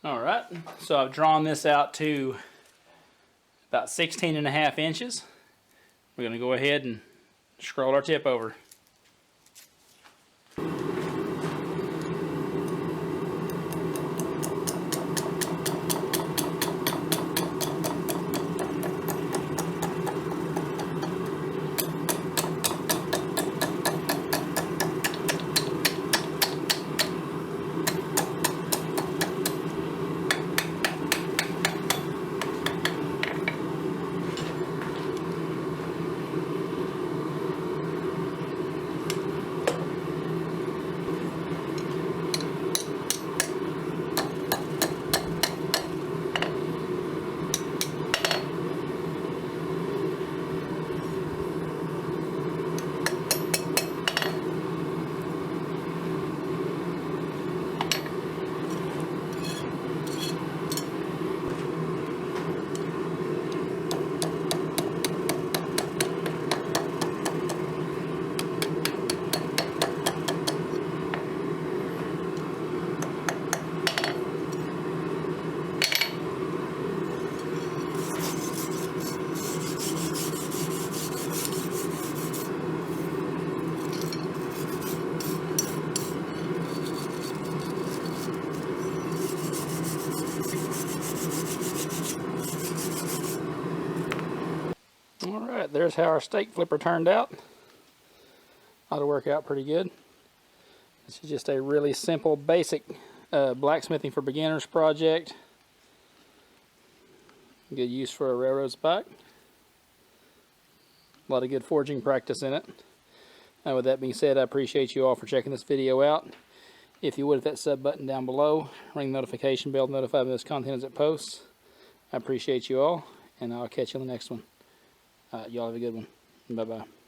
Alright, so I've drawn this out to about 16.5 inches. We're going to go ahead and scroll our tip over. Alright, there's how our stake flipper turned out. Ought to work out pretty good. This is just a really simple, basic blacksmithing for beginners project. Good use for a railroad spike. A lot of good forging practice in it. With that being said, I appreciate you all for checking this video out. If you would, hit that sub button down below. Ring the notification bell to notify me of this content as it posts. I appreciate you all, and I'll catch you on the next one. Y'all have a good one. Bye-bye.